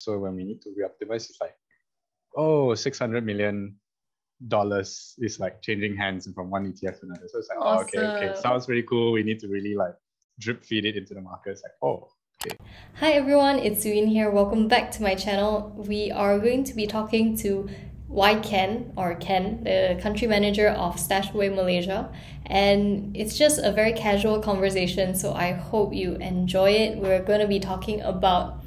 So when we need to re-optimize, it's like, oh, $600 million is like changing hands from one ETF to another. So it's like, oh, okay, sounds really cool. We need to really like drip feed it into the market. It's like, oh, okay. Hi everyone, it's Suyin here. Welcome back to my channel. We are going to be talking to Ken, the country manager of StashAway Malaysia. And it's just a very casual conversation, so I hope you enjoy it. We're going to be talking about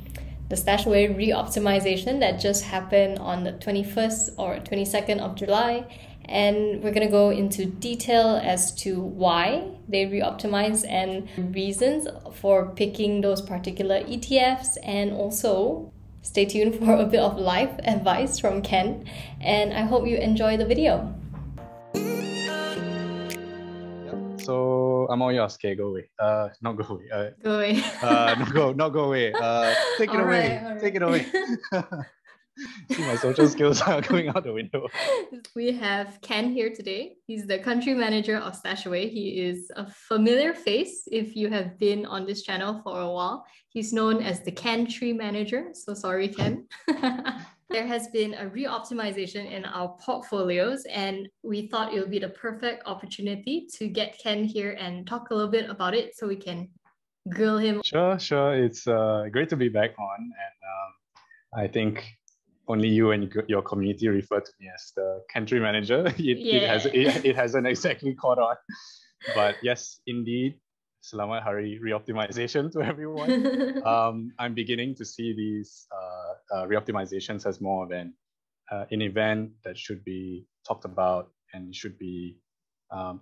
the StashAway Reoptimisation that just happened on the 21st or 22nd of July. And we're going to go into detail as to why they re-optimize and reasons for picking those particular ETFs. And also, stay tuned for a bit of life advice from Ken. And I hope you enjoy the video. So I'm all yours. Okay, go away. Not go away. Go away. Not go away. Take it away. All right. Take it away. See, my social skills are going out the window. We have Ken here today. He's the country manager of StashAway. He is a familiar face if you have been on this channel for a while. He's known as the country manager. So sorry, Ken. There has been a re-optimization in our portfolios, and we thought it would be the perfect opportunity to get Ken here and talk a little bit about it so we can grill him. Sure. It's great to be back on. And I think only you and your community refer to me as the country manager. It hasn't exactly caught on. But yes, indeed, Selamat Hari Reoptimisation to everyone. I'm beginning to see these reoptimizations as more of an event that should be talked about and should be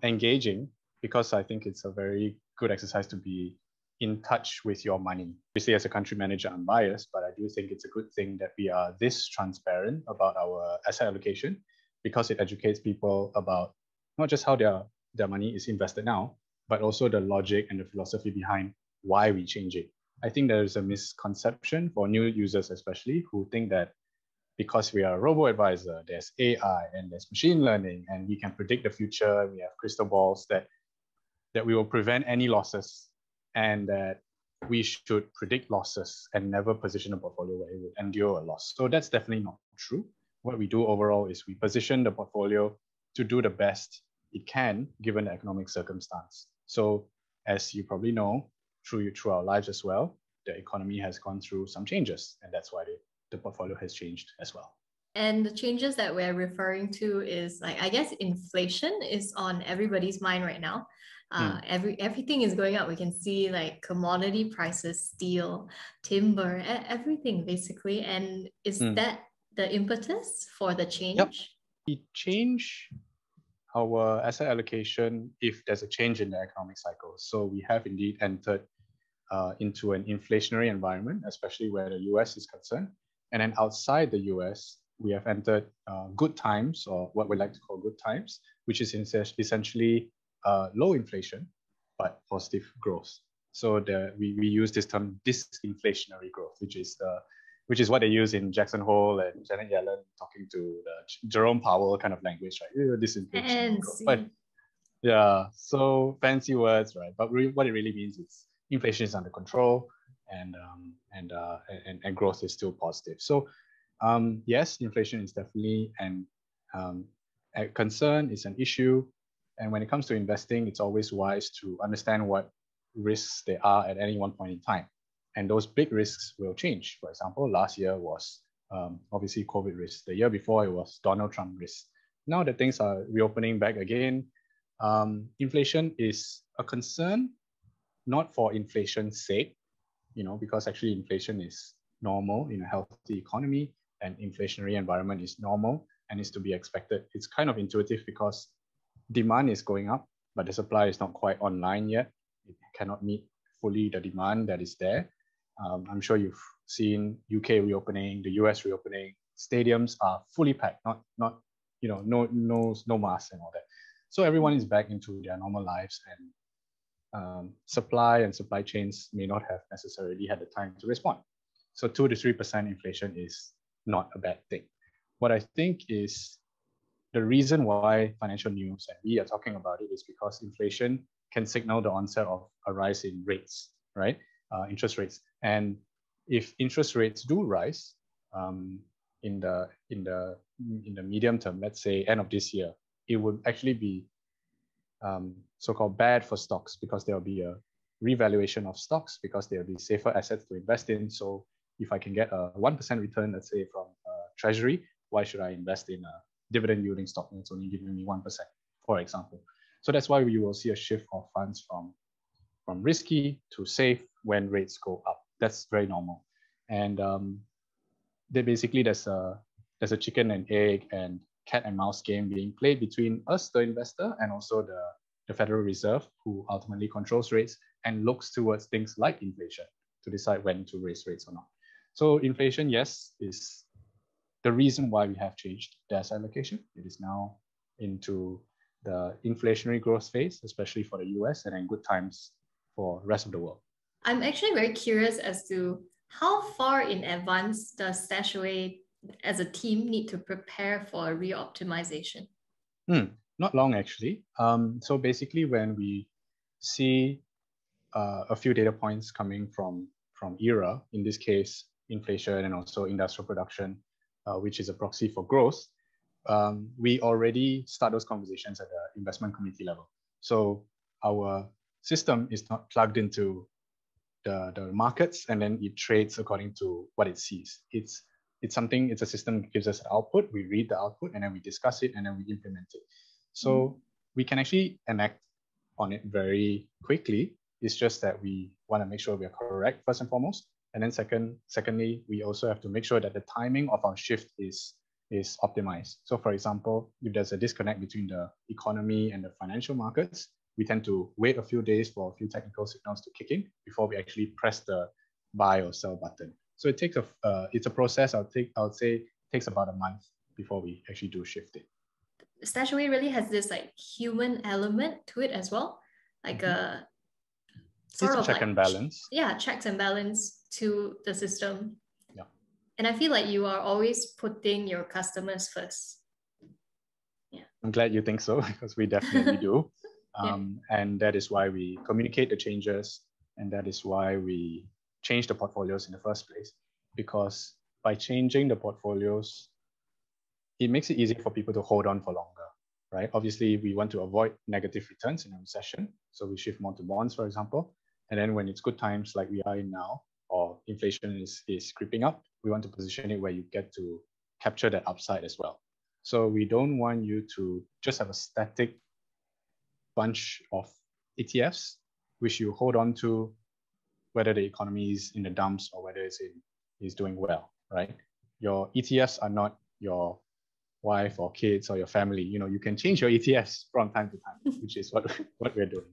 engaging, because I think it's a very good exercise to be in touch with your money. Obviously, as a country manager, I'm biased, but I do think it's a good thing that we are this transparent about our asset allocation, because it educates people about not just how their money is invested now, but also the logic and the philosophy behind why we change it. I think there is a misconception for new users, especially, who think that because we are a robo-advisor, there's AI and there's machine learning, and we can predict the future, we have crystal balls, that we will prevent any losses, and that we should predict losses and never position a portfolio where it would endure a loss. So that's definitely not true. What we do overall is we position the portfolio to do the best it can given the economic circumstance. So as you probably know, through our lives as well, the economy has gone through some changes, and that's why the portfolio has changed as well. And the changes that we're referring to is, like, I guess inflation is on everybody's mind right now. Everything is going up. We can see like commodity prices, steel, timber, everything basically. And is that the impetus for the change? Yep. We change our asset allocation if there's a change in the economic cycle. So we have indeed entered into an inflationary environment, especially where the US is concerned. And then outside the US, we have entered good times, or what we like to call good times, which is essentially low inflation, but positive growth. So we use this term disinflationary growth, which is what they use in Jackson Hole and Janet Yellen talking to the Jerome Powell kind of language, right? Disinflationary growth. But yeah, so fancy words, right? But what it really means is inflation is under control, and growth is still positive. So yes, inflation is definitely a concern, it's an issue. And when it comes to investing, it's always wise to understand what risks there are at any one point in time. And those big risks will change. For example, last year was obviously COVID risk. The year before, it was Donald Trump risk. Now that things are reopening back again, inflation is a concern, not for inflation's sake, because actually inflation is normal in a healthy economy, and inflationary environment is normal and is to be expected. It's kind of intuitive because demand is going up, but the supply is not quite online yet. It cannot meet fully the demand that is there. I'm sure you've seen UK reopening, the US reopening. Stadiums are fully packed, not no masks and all that. So everyone is back into their normal lives, and supply and supply chains may not have necessarily had the time to respond. So 2 to 3% inflation is not a bad thing. What I think is the reason why financial news and we are talking about it is because inflation can signal the onset of a rise in rates, right? Interest rates. And if interest rates do rise, in the medium term, let's say end of this year, it would actually be so-called bad for stocks, because there will be a revaluation of stocks, because there will be safer assets to invest in. So if I can get a 1% return, let's say from treasury, why should I invest in a dividend yielding stock that's only giving me 1%, for example? So that's why we will see a shift of funds from risky to safe when rates go up. That's very normal. And there's a chicken and egg and cat and mouse game being played between us, the investor, and also the Federal Reserve, who ultimately controls rates and looks towards things like inflation to decide when to raise rates or not. So inflation, yes, is the reason why we have changed the asset allocation. It is now into the inflationary growth phase, especially for the US, and in good times for the rest of the world. I'm actually very curious as to how far in advance does StashAway as a team need to prepare for re-optimization? Not long, actually. So basically, when we see a few data points coming from ERA, in this case, inflation and also industrial production, which is a proxy for growth, we already start those conversations at the investment committee level. So our system is not plugged into the markets and then it trades according to what it sees. It's a system that gives us an output. We read the output and then we discuss it and then we implement it. So we can actually enact on it very quickly. It's just that we want to make sure we are correct first and foremost. And then secondly, we also have to make sure that the timing of our shift is optimized. So for example, if there's a disconnect between the economy and the financial markets, we tend to wait a few days for a few technical signals to kick in before we actually press the buy or sell button. So it's a process. I would say it takes about a month before we actually do shift it. StashAway really has this like human element to it as well, like a sort of check and balance. Checks and balance to the system. Yeah. And I feel like you are always putting your customers first. Yeah. I'm glad you think so, because we definitely do. And that is why we communicate the changes, and that is why we change the portfolios in the first place. Because by changing the portfolios, it makes it easier for people to hold on for longer, right? Obviously, we want to avoid negative returns in a recession. So we shift more to bonds, for example. And then when it's good times like we are in now, or inflation is creeping up, we want to position it where you get to capture that upside as well. So we don't want you to just have a static bunch of ETFs, which you hold on to, whether the economy is in the dumps or whether it's doing well, right? Your ETFs are not your wife or kids or your family. You can change your ETFs from time to time, which is what we're doing.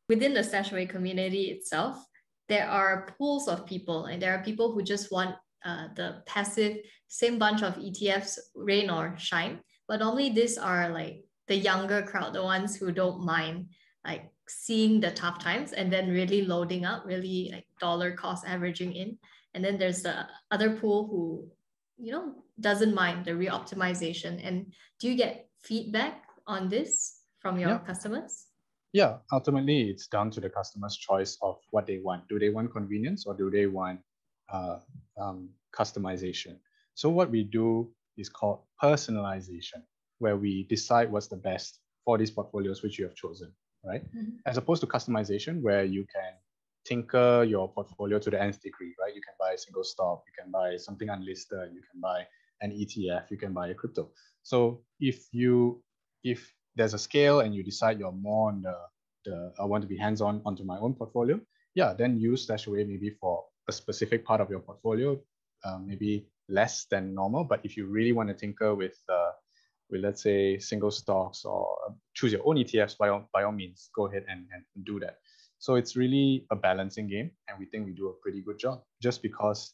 Within the StashAway community itself, there are pools of people, and there are people who just want the passive same bunch of ETFs, rain or shine. But normally these are like the younger crowd, the ones who don't mind like seeing the tough times and then really loading up, really like dollar cost averaging in. And then there's the other pool who, doesn't mind the re-optimization. And do you get feedback on this from your customers? Yeah, ultimately it's down to the customer's choice of what they want. Do they want convenience or do they want customization? So what we do is called personalization, where we decide what's the best for these portfolios which you have chosen, right? As opposed to customization, where you can tinker your portfolio to the nth degree, right? You can buy a single stock, you can buy something unlisted, you can buy an ETF, you can buy a crypto. So if there's a scale and you decide you're more on the I want to be hands-on onto my own portfolio, then use StashAway maybe for a specific part of your portfolio, maybe less than normal. But if you really want to tinker with let's say single stocks or choose your own ETFs, by all means, go ahead and do that. So it's really a balancing game, and we think we do a pretty good job, just because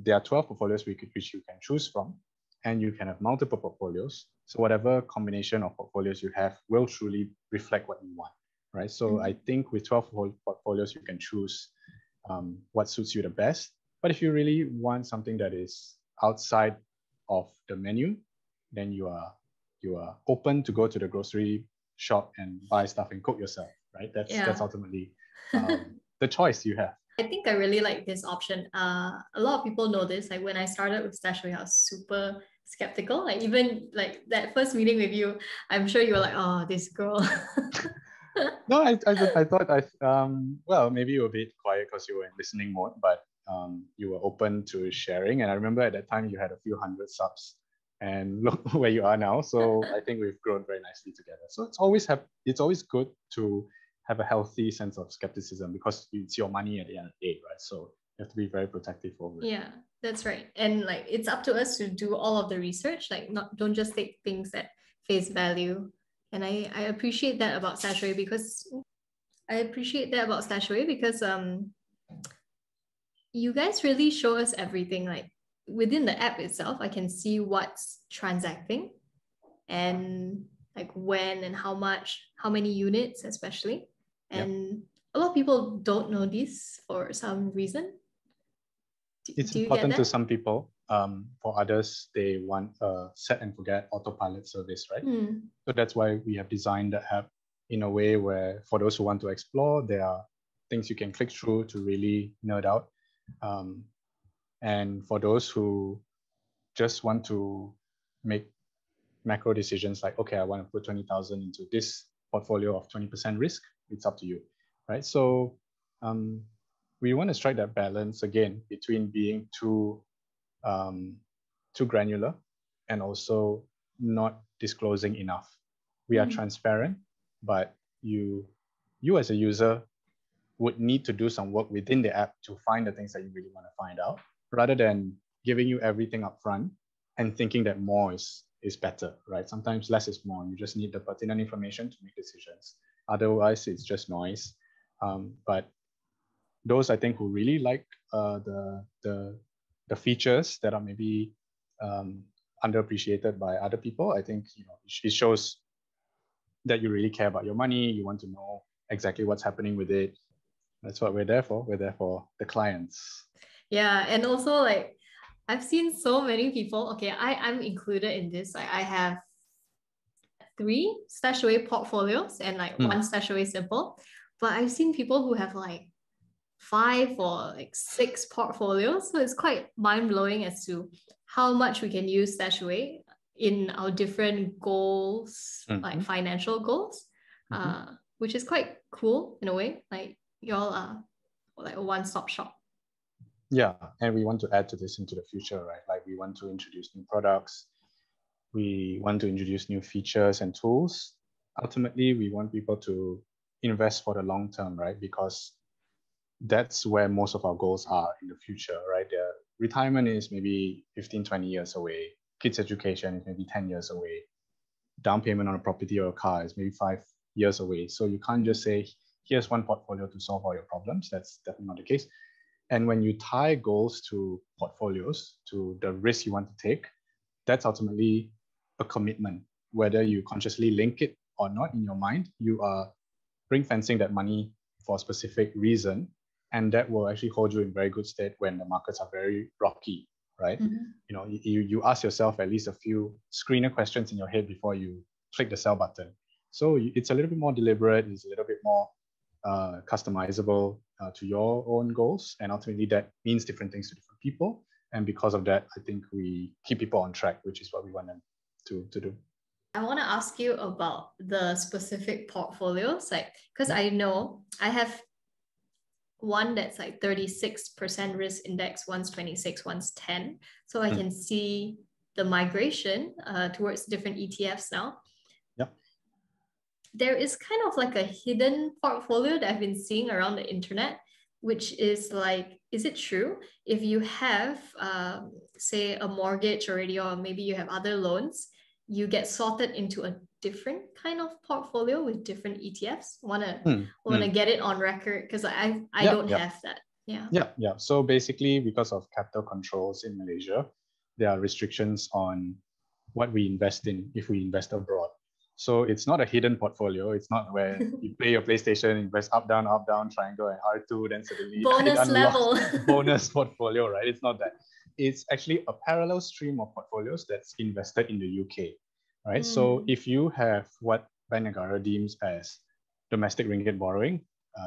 there are 12 portfolios which you can choose from, and you can have multiple portfolios. So whatever combination of portfolios you have will truly reflect what you want, right? So I think with 12 portfolios, you can choose what suits you the best. But if you really want something that is outside of the menu, then you are open to go to the grocery shop and buy stuff and cook yourself, right? That's ultimately the choice you have. I think I really like this option. A lot of people know this. Like when I started with StashAway, I was super skeptical. Like even like that first meeting with you, I'm sure you were like, oh, this girl. No, I thought well, maybe you were a bit quiet because you were in listening mode, but you were open to sharing. And I remember at that time you had a few hundred subs, and look where you are now. So I think we've grown very nicely together. So it's always good to have a healthy sense of skepticism because it's your money at the end of the day, right? So you have to be very protective over it. Yeah, that's right. And like it's up to us to do all of the research. Like don't just take things at face value. And I appreciate that about StashAway because you guys really show us everything. Like within the app itself, I can see what's transacting and like when and how much, how many units especially. And a lot of people don't know this for some reason. It's Do you get important to that? some people. For others, they want a set and forget autopilot service, right? So that's why we have designed the app in a way where for those who want to explore, there are things you can click through to really nerd out. And for those who just want to make macro decisions like, okay, I want to put 20,000 into this portfolio of 20% risk, it's up to you, right? So we want to strike that balance again between being too granular and also not disclosing enough. We are transparent, but you as a user would need to do some work within the app to find the things that you really want to find out, rather than giving you everything up front and thinking that more is better, right? Sometimes less is more. You just need the pertinent information to make decisions. Otherwise, it's just noise. But those I think who really like the features that are maybe underappreciated by other people, I think it shows that you really care about your money. You want to know exactly what's happening with it. That's what we're there for. We're there for the clients. Yeah, and also like I've seen so many people. Okay, I'm included in this. I have 3 StashAway portfolios and like 1 StashAway simple. But I've seen people who have like 5 or like 6 portfolios. So it's quite mind-blowing as to how much we can use StashAway in our different goals, like financial goals, which is quite cool in a way. Like y'all are like a one-stop shop. Yeah, and we want to add to this into the future, right? Like we want to introduce new products. We want to introduce new features and tools. Ultimately, we want people to invest for the long term, right? Because that's where most of our goals are in the future, right? Their retirement is maybe 15, 20 years away. Kids' education is maybe 10 years away. Down payment on a property or a car is maybe 5 years away. So you can't just say, here's one portfolio to solve all your problems. That's definitely not the case. And when you tie goals to portfolios, to the risk you want to take, that's ultimately a commitment. Whether you consciously link it or not in your mind, you are ring fencing that money for a specific reason. And that will actually hold you in very good stead when the markets are very rocky, right? You ask yourself at least a few screener questions in your head before you click the sell button. So it's a little bit more deliberate, it's a little bit more customizable to your own goals. And ultimately that means different things to different people. And because of that, I think we keep people on track, which is what we want them to do. I want to ask you about the specific portfolios, like, because I know I have one that's like 36% risk index, one's 26, one's 10. So I can see the migration towards different ETFs now. Yep. There is kind of like a hidden portfolio that I've been seeing around the internet, which is like, is it true? If you have, say, a mortgage already, or maybe you have other loans, you get sorted into a different kind of portfolio with different ETFs. Wanna get it on record because I don't have that. Yeah. So basically, because of capital controls in Malaysia, there are restrictions on what we invest in if we invest abroad. So it's not a hidden portfolio. It's not where you play your PlayStation, invest up, down, triangle, and R2, then suddenly bonus level bonus portfolio, right? It's not that. It's actually a parallel stream of portfolios that's invested in the UK, right? So if you have what Bank Negara deems as domestic ringgit borrowing,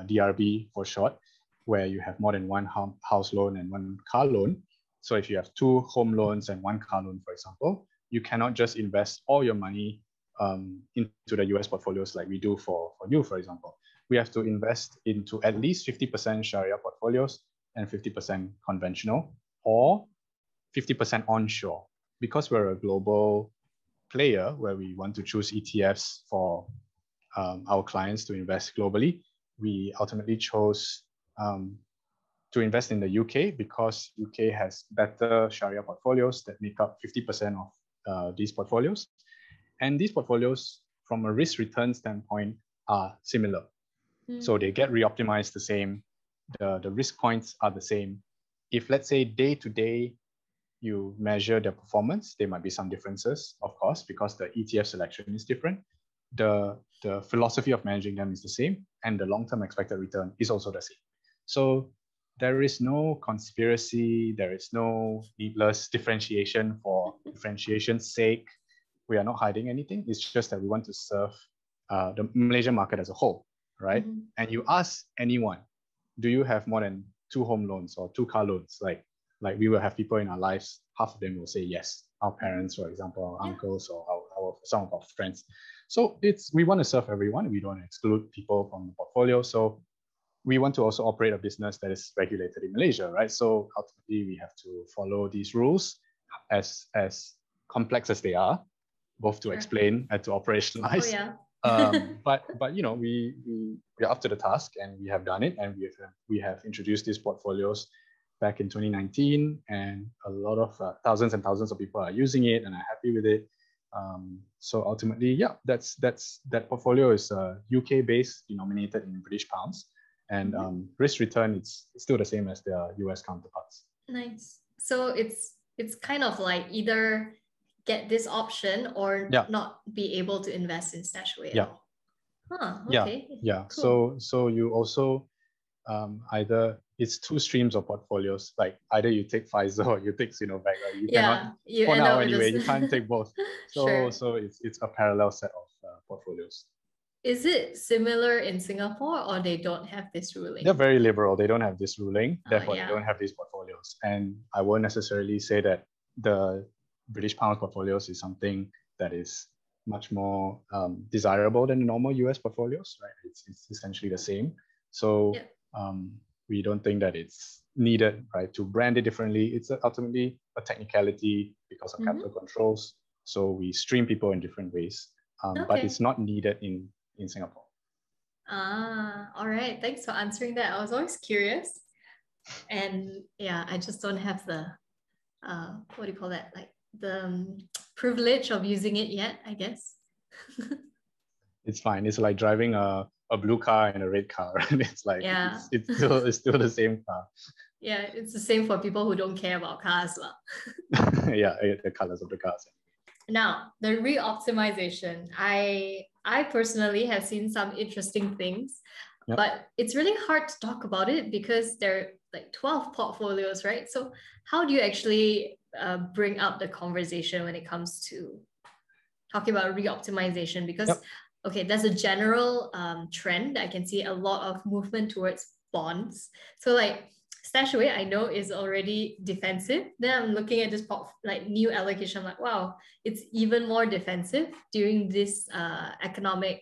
DRB for short, where you have more than one house loan and one car loan. So if you have two home loans and one car loan, for example, you cannot just invest all your money into the US portfolios like we do for you, for example. We have to invest into at least 50% Sharia portfolios and 50% conventional, or 50% onshore. Because we're a global player where we want to choose ETFs for our clients to invest globally, we ultimately chose to invest in the UK because UK has better Sharia portfolios that make up 50% of these portfolios. And these portfolios, from a risk return standpoint, are similar. So they get re-optimized the same. The risk points are the same. If, let's say, day to day, you measure their performance, there might be some differences, of course, because the ETF selection is different. The philosophy of managing them is the same, and the long-term expected return is also the same. So there is no conspiracy, there is no needless differentiation for differentiation's sake. We are not hiding anything. It's just that we want to serve the Malaysian market as a whole, right? And you ask anyone, do you have more than two home loans or two car loans? Like we will have people in our lives, half of them will say yes. Our parents, for example, our uncles, or some of our friends. So we want to serve everyone. We don't want to exclude people from the portfolio. So we want to also operate a business that is regulated in Malaysia, right? So ultimately, we have to follow these rules as complex as they are, both to explain and to operationalize. But we are up to the task, and we have done it, and we have introduced these portfolios back in 2019, and a lot of thousands and thousands of people are using it and are happy with it. So ultimately, that portfolio is UK based, denominated in British pounds, and risk return it's still the same as their US counterparts. Nice. So it's kind of like either get this option or not be able to invest in StashAway. Okay. Cool. So you also either it's two streams of portfolios. Like either you take Pfizer or you take Sinovac. Right? You cannot. For now, anyway, you can't take both. So it's a parallel set of portfolios. Is it similar in Singapore, or they don't have this ruling? They're very liberal. They don't have this ruling. Therefore, they don't have these portfolios. And I won't necessarily say that the British pound portfolios is something that is much more desirable than the normal US portfolios, right? It's essentially the same. So we don't think that it's needed, right, to brand it differently. It's ultimately a technicality because of capital controls. So we stream people in different ways, but it's not needed in Singapore. All right. Thanks for answering that. I was always curious. And I just don't have the, what do you call that? Like the privilege of using it yet, I guess. It's fine. It's like driving a blue car and a red car. It's like, it's still the same car. Yeah, it's the same for people who don't care about cars. The colors of the cars. Now, the re-optimization. I personally have seen some interesting things, but it's really hard to talk about it because there are like 12 portfolios, right? So how do you actually bring up the conversation when it comes to talking about re-optimization? Because there's a general trend. I can see a lot of movement towards bonds. So like StashAway, I know, is already defensive. Then I'm looking at this new allocation. I'm like, wow, it's even more defensive during this economic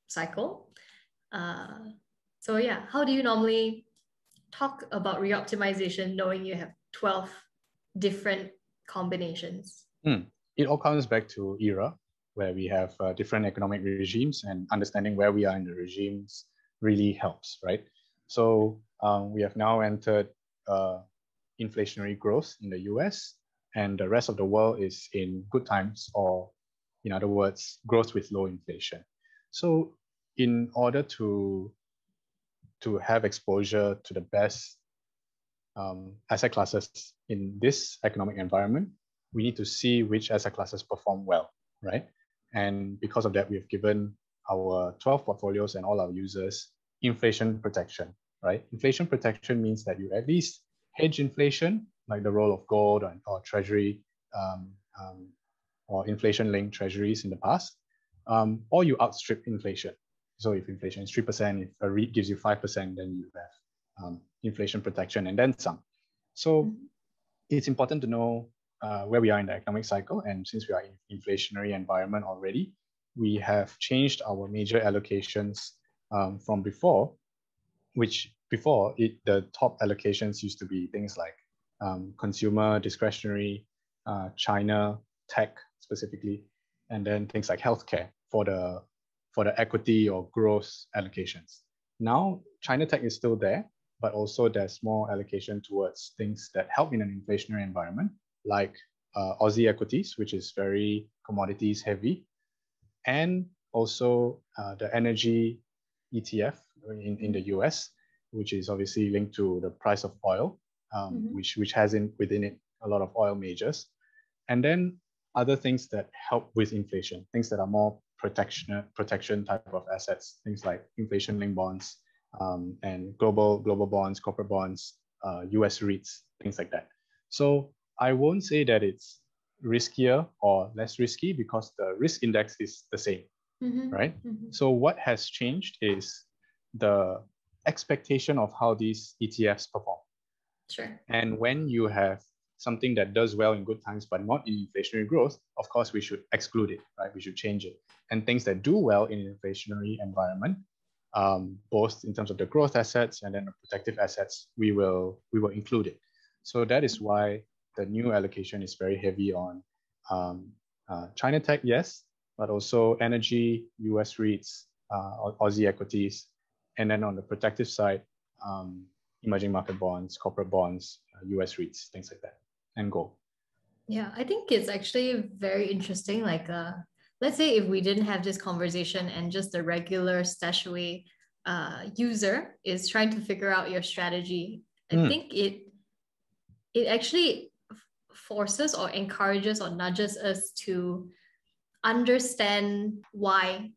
cycle. So how do you normally talk about re-optimization knowing you have 12 different combinations? It all comes back to era, where we have different economic regimes, and understanding where we are in the regimes really helps, right? So we have now entered inflationary growth in the US, and the rest of the world is in good times, or in other words, growth with low inflation. So in order to have exposure to the best asset classes in this economic environment, we need to see which asset classes perform well, right? And because of that, we have given our 12 portfolios and all our users inflation protection, right? Inflation protection means that you at least hedge inflation, like the role of gold or treasury or inflation-linked treasuries in the past, or you outstrip inflation. So if inflation is 3%, if a REIT gives you 5%, then you have inflation protection, and then some. So it's important to know where we are in the economic cycle. And since we are in inflationary environment already, we have changed our major allocations from before, which before the top allocations used to be things like consumer, discretionary, China, tech specifically, and then things like healthcare for the equity or growth allocations. Now, China tech is still there, but also there's more allocation towards things that help in an inflationary environment, like Aussie equities, which is very commodities heavy, and also the energy ETF in the US, which is obviously linked to the price of oil, which has within it a lot of oil majors. And then other things that help with inflation, things that are more protection type of assets, things like inflation-linked bonds, and global bonds, corporate bonds, US REITs, things like that. So I won't say that it's riskier or less risky because the risk index is the same, right? So what has changed is the expectation of how these ETFs perform. Sure. And when you have something that does well in good times but not in inflationary growth, of course we should exclude it, right? We should change it. And things that do well in an inflationary environment, both in terms of the growth assets and then the protective assets, we will include it. So that is why the new allocation is very heavy on China tech, yes, but also energy, US REITs, Aussie equities, and then on the protective side, emerging market bonds, corporate bonds, US REITs, things like that, and gold. Yeah, I think it's actually very interesting. Like, let's say if we didn't have this conversation and just the regular StashAway user is trying to figure out your strategy, I think it actually forces or encourages or nudges us to understand why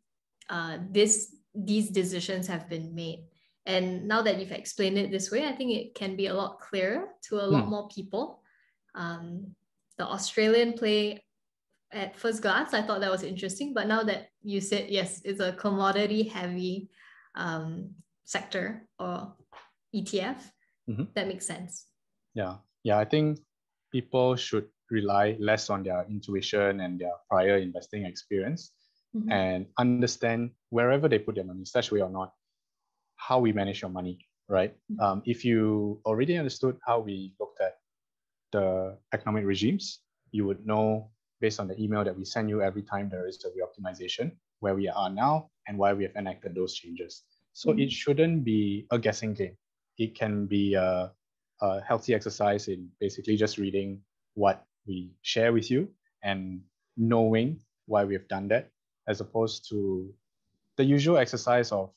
these decisions have been made. And now that you've explained it this way, I think it can be a lot clearer to a lot more people. The Australian play, at first glance, I thought that was interesting. But now that you said, yes, it's a commodity heavy sector or ETF, that makes sense. Yeah, I think people should rely less on their intuition and their prior investing experience and understand wherever they put their money, StashAway or not, how we manage your money, right? If you already understood how we looked at the economic regimes, you would know based on the email that we send you every time there is a re-optimization, where we are now and why we have enacted those changes. So it shouldn't be a guessing game. It can be a healthy exercise in basically just reading what we share with you and knowing why we have done that, as opposed to the usual exercise of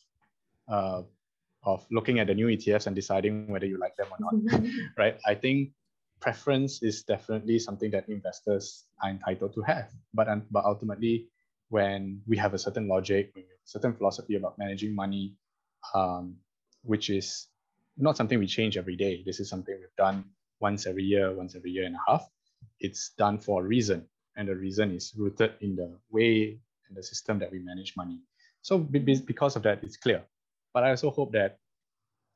looking at the new ETFs and deciding whether you like them or not, right? I think preference is definitely something that investors are entitled to have. But ultimately, when we have a certain logic, we have a certain philosophy about managing money, which is not something we change every day. This is something we've done once every year and a half. It's done for a reason. And the reason is rooted in the way and the system that we manage money. So because of that, it's clear. But I also hope that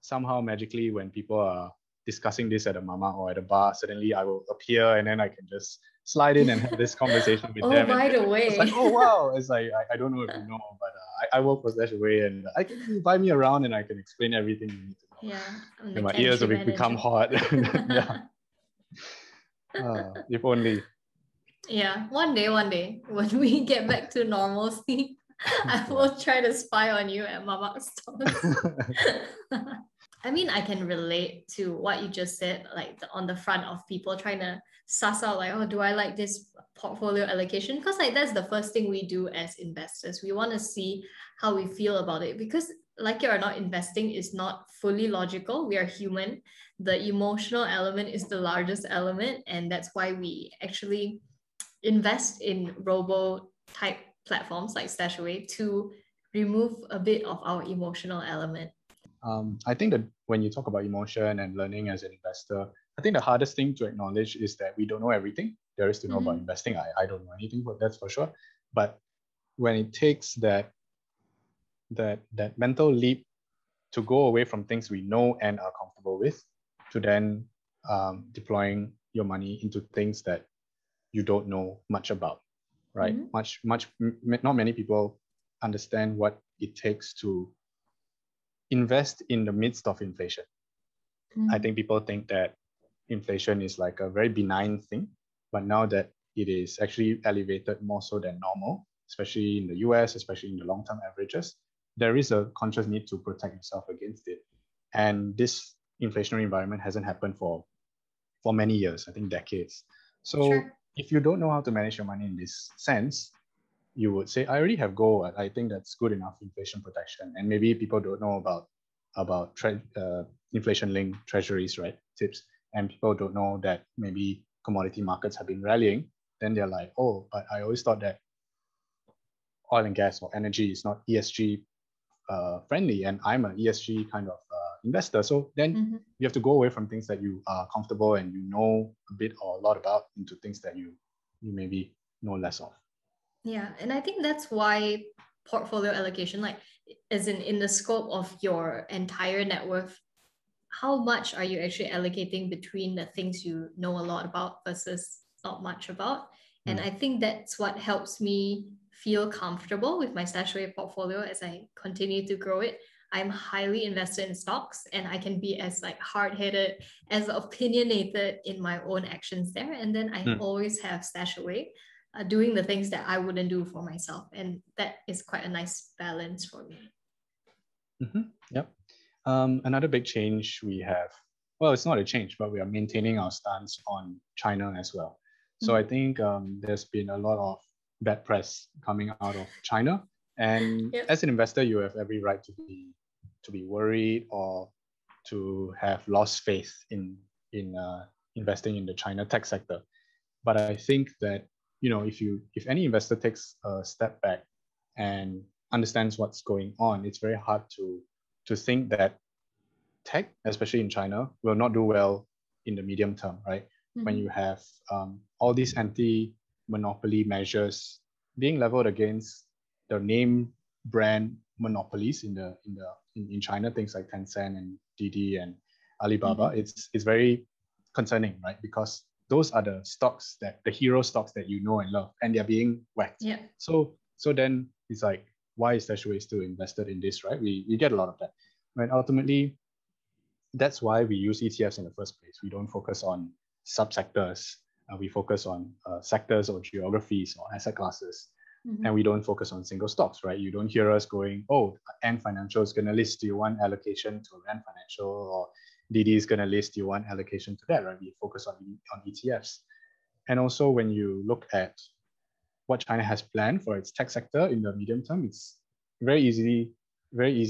somehow magically when people are discussing this at a mama or at a bar, suddenly I will appear and then I can just slide in and have this conversation with them. Oh, by the way. It's like, oh, wow. It's like, I don't know if you know, but I work for StashAway and I can invite me around and I can explain everything you need to know. Yeah. And my ears will become hot. Yeah. If only. Yeah, one day, when we get back to normalcy, I will try to spy on you at Mamak's stores. I mean, I can relate to what you just said, like on the front of people trying to suss out, like, oh, do I like this portfolio allocation? Because like that's the first thing we do as investors. We want to see how we feel about it because like it or not, investing is not fully logical. We are human. The emotional element is the largest element. And that's why we actually invest in robo type platforms like StashAway to remove a bit of our emotional element. I think that when you talk about emotion and learning as an investor, I think the hardest thing to acknowledge is that we don't know everything there is to know about investing. I don't know anything, but that's for sure. But when it takes that mental leap to go away from things we know and are comfortable with, to then deploying your money into things that you don't know much about, right? Not many people understand what it takes to invest in the midst of inflation. I think people think that inflation is like a very benign thing, but now that it is actually elevated more so than normal, especially in the US, especially in the long-term averages, there is a conscious need to protect yourself against it. And this inflationary environment hasn't happened for many years, I think decades. So if you don't know how to manage your money in this sense, you would say, I already have gold. I think that's good enough inflation protection. And maybe people don't know about inflation-linked treasuries, right? Tips. And people don't know that maybe commodity markets have been rallying. Then they're like, oh, but I always thought that oil and gas or energy is not ESG friendly, and I'm an ESG kind of investor. So then you have to go away from things that you are comfortable and you know a bit or a lot about into things that you maybe know less of. Yeah, and I think that's why portfolio allocation, like as in the scope of your entire net worth, how much are you actually allocating between the things you know a lot about versus not much about? And I think that's what helps me feel comfortable with my StashAway portfolio as I continue to grow it. I'm highly invested in stocks, and I can be as like hard-headed, as opinionated in my own actions there. And then I always have StashAway doing the things that I wouldn't do for myself. And that is quite a nice balance for me. Yep. Another big change we have, well, it's not a change, but we are maintaining our stance on China as well. So I think there's been a lot of bad press coming out of China. And as an investor, you have every right to be worried or to have lost faith in investing in the China tech sector. But I think that, you know, if any investor takes a step back and understands what's going on, it's very hard to think that tech, especially in China, will not do well in the medium term, right? When you have all these anti-monopoly measures being leveled against the name brand monopolies in China, things like Tencent and Didi and Alibaba, it's very concerning, right? Because those are the stocks the hero stocks that you know and love, and they're being whacked. Yeah. So then it's like, why is StashAway still invested in this, right? We get a lot of that. Right? Ultimately, that's why we use ETFs in the first place. We don't focus on subsectors. We focus on sectors or geographies or asset classes. And we don't focus on single stocks, right? You don't hear us going, oh, Ant Financial is going to list, do you want allocation to Ant Financial? Or Didi is going to list, do you want allocation to that, right? We focus on ETFs. And also when you look at what China has planned for its tech sector in the medium term, it's very easy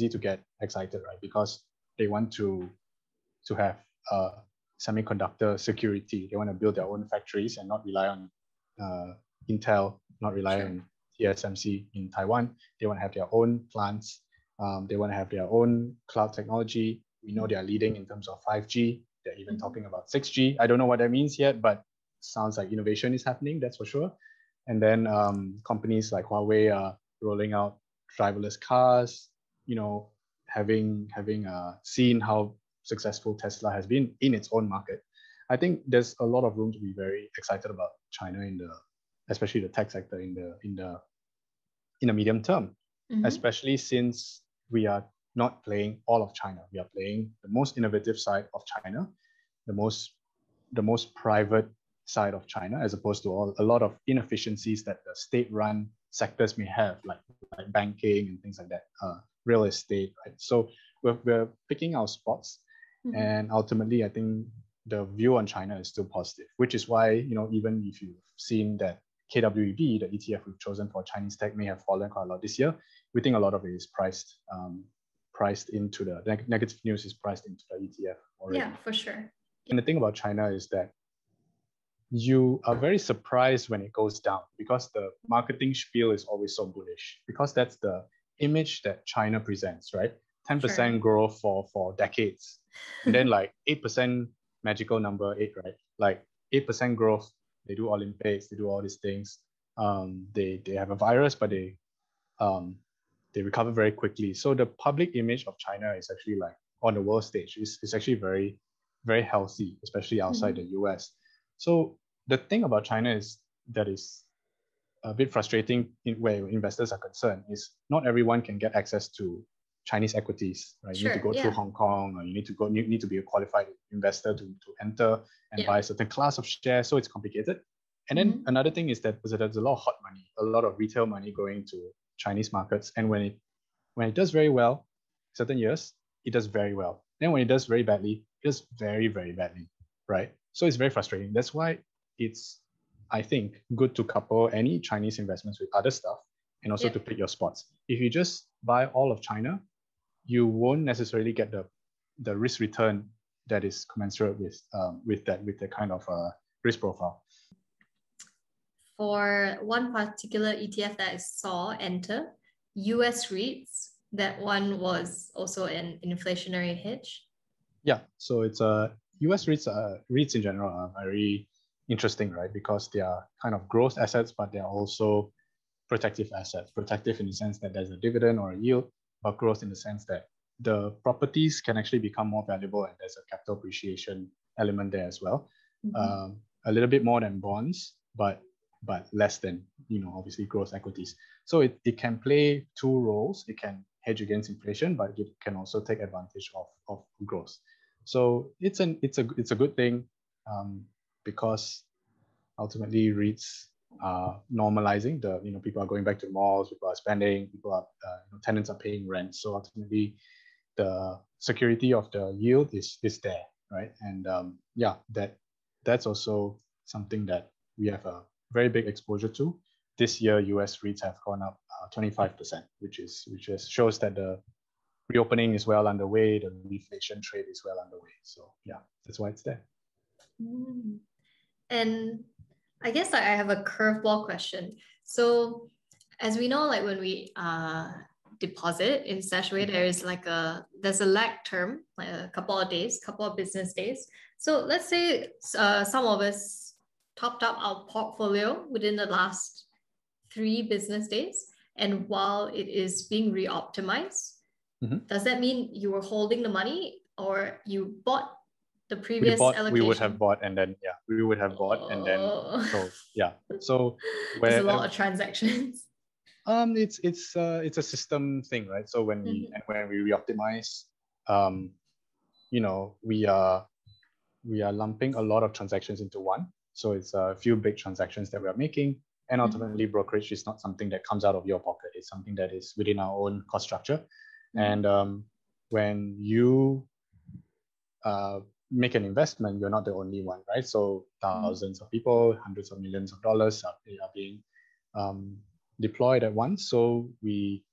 to get excited, right? Because they want to have semiconductor security. They want to build their own factories and not rely on Intel, not rely on TSMC in Taiwan. They want to have their own plants. They want to have their own cloud technology. We know they are leading in terms of 5G. They're even talking about 6G. I don't know what that means yet, but sounds like innovation is happening, that's for sure. And then companies like Huawei are rolling out driverless cars, you know, having seen how successful Tesla has been in its own market. I think there's a lot of room to be very excited about China especially the tech sector in the medium term, especially since we are not playing all of China. We are playing the most innovative side of China, the most private side of China, as opposed to a lot of inefficiencies that the state-run sectors may have, like banking and things like that, real estate, right? So we're picking our spots, and ultimately, I think the view on China is still positive, which is why, you know, even if you've seen that KWEB, the ETF we've chosen for Chinese tech, may have fallen quite a lot this year, we think a lot of it is priced into the negative news is priced into the ETF already. Yeah, for sure. And the thing about China is that you are very surprised when it goes down, because the marketing spiel is always so bullish, because that's the image that China presents, right? 10% growth for decades. And then like 8% magical number 8, right? Like 8% growth, they do Olympics, they do all these things. They have a virus, but they recover very quickly. So the public image of China is actually like on the world stage is actually very, very healthy, especially outside the US. So the thing about China is that is a bit frustrating where investors are concerned is not everyone can get access to Chinese equities, right? You need to go through Hong Kong, or you need to be a qualified investor to enter and buy a certain class of shares. So it's complicated. And then another thing is that there's a lot of hot money, a lot of retail money going to Chinese markets. And when it does very well, certain years, it does very well. Then when it does very badly, it does very, very badly, right? So it's very frustrating. That's why it's, I think, good to couple any Chinese investments with other stuff and also to pick your spots. If you just buy all of China, you won't necessarily get the risk return that is commensurate with the kind of risk profile. For one particular ETF that I saw enter, US REITs, that one was also an inflationary hedge. Yeah, so it's US REITs in general are very interesting, right? Because they are kind of growth assets, but they're also protective assets. Protective in the sense that there's a dividend or a yield, but growth in the sense that the properties can actually become more valuable and there's a capital appreciation element there as well. A little bit more than bonds, but less than, obviously growth equities. So it can play two roles. It can hedge against inflation, but it can also take advantage of growth. So it's a good thing because ultimately REITs are normalizing people are going back to malls, people are spending, tenants are paying rent. So ultimately the security of the yield is there, right? And that's also something that we have a very big exposure to. This year, US REITs have gone up 25%, which shows that the reopening is well underway, the reflation trade is well underway. So yeah, that's why it's there. And I guess I have a curveball question. So as we know, like when we deposit in StashAway, there's a lag term, like a couple of business days. So let's say some of us topped up our portfolio within the last 3 business days, and while it is being re-optimized, does that mean you were holding the money or you bought the previous allocation? We would have bought and then we would have bought and then sold. Yeah. So there's a lot of transactions. It's a system thing, right? So when we re-optimize, we are lumping a lot of transactions into one. So it's a few big transactions that we are making, and ultimately brokerage is not something that comes out of your pocket. It's something that is within our own cost structure. And when you make an investment, you're not the only one, right? So thousands of people, hundreds of millions of dollars are being deployed at once. So we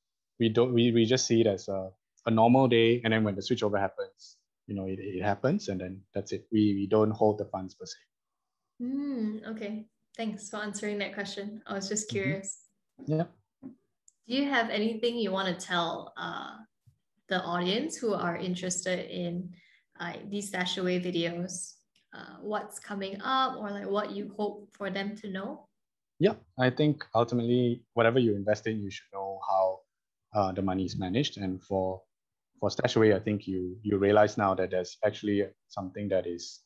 just see it as a normal day, and then when the switchover happens, it happens, and then that's it. We don't hold the funds per se. Okay, thanks for answering that question. I was just curious. Yeah. Do you have anything you want to tell the audience who are interested in these StashAway videos? What's coming up, or like what you hope for them to know? Yeah, I think ultimately, whatever you invest in, you should know how the money is managed. And for StashAway, I think you realize now that there's actually something that is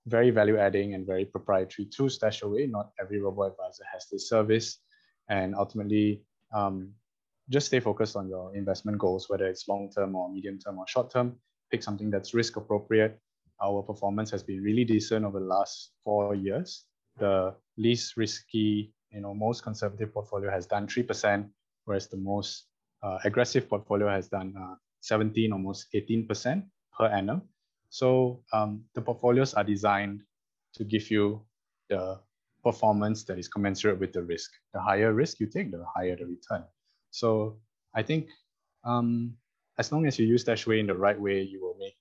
very value adding and very proprietary to StashAway. Not every robo-advisor has this service. And ultimately, just stay focused on your investment goals, whether it's long-term or medium-term or short-term. Pick something that's risk appropriate. Our performance has been really decent over the last 4 years. The least risky, most conservative portfolio has done 3%, whereas the most aggressive portfolio has done 17, almost 18% per annum. So the portfolios are designed to give you the performance that is commensurate with the risk. The higher risk you take, the higher the return. So I think as long as you use StashAway in the right way, you will make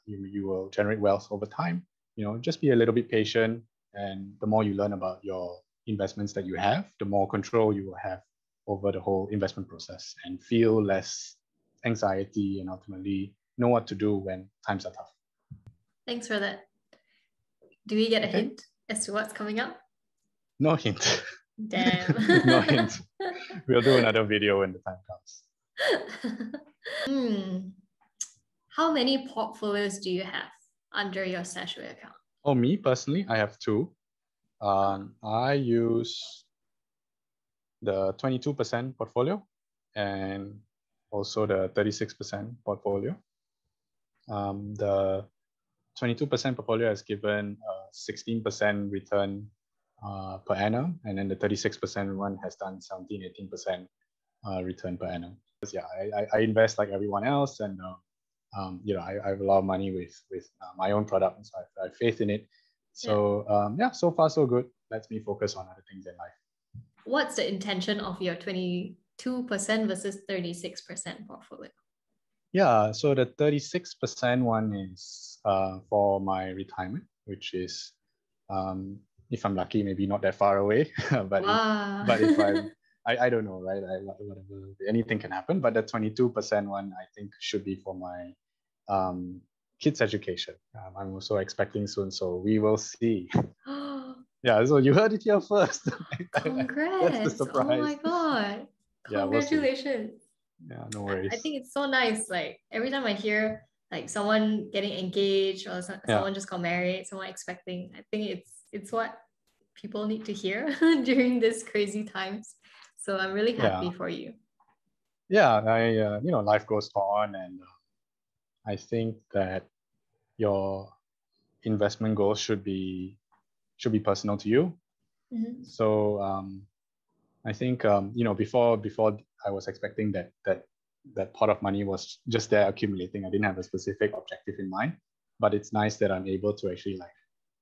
you will generate wealth over time. Just be a little bit patient, and the more you learn about your investments that you have, the more control you will have over the whole investment process and feel less anxiety and ultimately know what to do when times are tough. Thanks for that. Do we get a hint as to what's coming up? No hint. Damn. No hint. We'll do another video when the time comes. Hmm. How many portfolios do you have under your StashAway account? Oh, me personally, I have two. I use the 22% portfolio and also the 36% portfolio. The 22% portfolio has given 16% return per annum, and then the 36% one has done 17-18% return per annum. Yeah, I invest like everyone else, and I have a lot of money with my own product, so I have faith in it. So so far so good. Lets me focus on other things in life. What's the intention of your 22% versus 36% portfolio? Yeah, so the 36% one is for my retirement, which is, if I'm lucky, maybe not that far away. but Wow. if I don't know, right? Whatever, anything can happen. But the 22% one, I think, should be for my kids' education. I'm also expecting soon, so we will see. Yeah, so you heard it here first. Congrats! That's the surprise. Oh my god! Yeah, we'll see. Congratulations! Yeah, no worries. I think it's so nice. Like every time I hear like someone getting engaged or someone just got married, someone expecting, I think it's what people need to hear during these crazy times. So I'm really happy for you. Yeah, life goes on, and I think that your investment goals should be personal to you. Mm-hmm. So I think before I was expecting that pot of money was just there accumulating. I didn't have a specific objective in mind, but it's nice that I'm able to actually like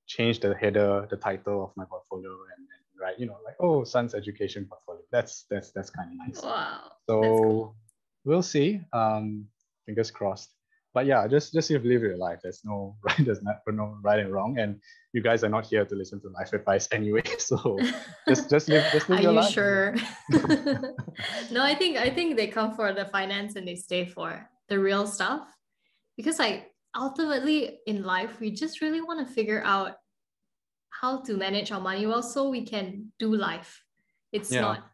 change the header, the title of my portfolio, and write, like, oh, son's education portfolio. That's kind of nice. Wow. So that's cool. We'll see. Fingers crossed. But yeah, just live your life. There's no right and wrong, and you guys are not here to listen to life advice anyway. So just live your life. Are you sure? No, I think they come for the finance and they stay for the real stuff, because like ultimately in life we just really want to figure out how to manage our money well so we can do life. It's not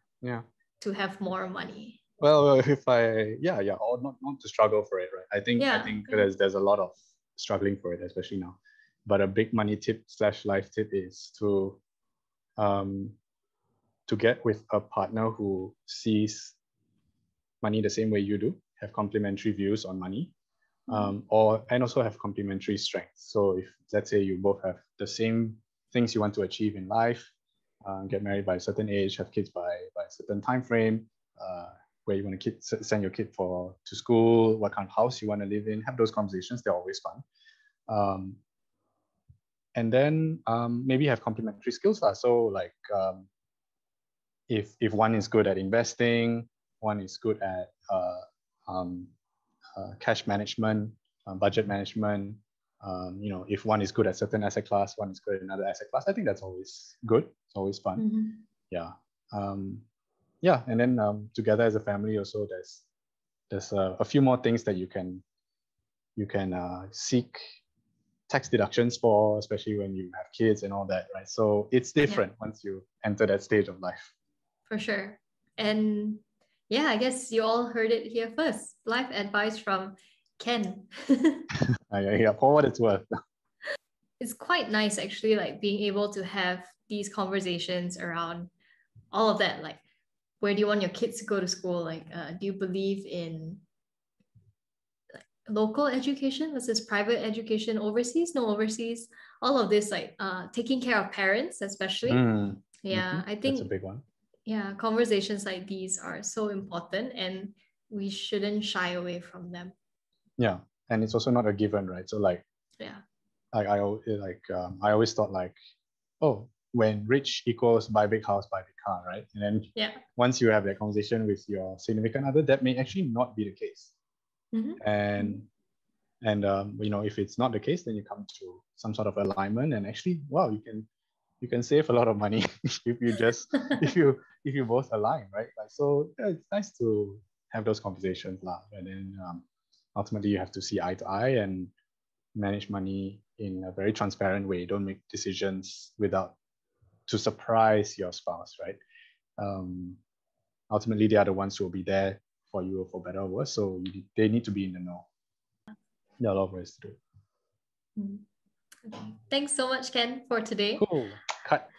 to have more money. Well, if or not to struggle for it, right? I think there's a lot of struggling for it, especially now. But a big money tip / life tip is to get with a partner who sees money the same way you do, have complementary views on money, and also have complementary strengths. So if let's say you both have the same things you want to achieve in life, get married by a certain age, have kids by a certain time frame, where you want to send your kid to school, what kind of house you want to live in, have those conversations. They're always fun. And then maybe have complementary skills. So like if one is good at investing, one is good at cash management, budget management. If one is good at certain asset class, one is good at another asset class. I think that's always good. It's always fun. Mm-hmm. Yeah. And then together as a family also, there's a few more things that you can seek tax deductions for, especially when you have kids and all that, right? So it's different once you enter that stage of life. For sure. And yeah, I guess you all heard it here first. Life advice from Ken. Yeah, for what it's worth. It's quite nice actually, like being able to have these conversations around all of that. Like, where do you want your kids to go to school? Like, do you believe in like local education versus private education overseas? No overseas. All of this, like taking care of parents, especially. I think that's a big one. Yeah, conversations like these are so important and we shouldn't shy away from them. Yeah, and it's also not a given, right? So like, I always thought like, oh, when rich equals buy big house, buy big car, right? And then once you have that conversation with your significant other, that may actually not be the case. And if it's not the case, then you come to some sort of alignment, and actually, wow, you can save a lot of money if you just if you both align, right? Like, so it's nice to have those conversations, and then ultimately you have to see eye to eye and manage money in a very transparent way. Don't make decisions to surprise your spouse, right? Ultimately, they are the ones who will be there for you, for better or worse. So they need to be in the know. There are a lot of ways to do it. Okay. Thanks so much, Ken, for today. Cool. Cut.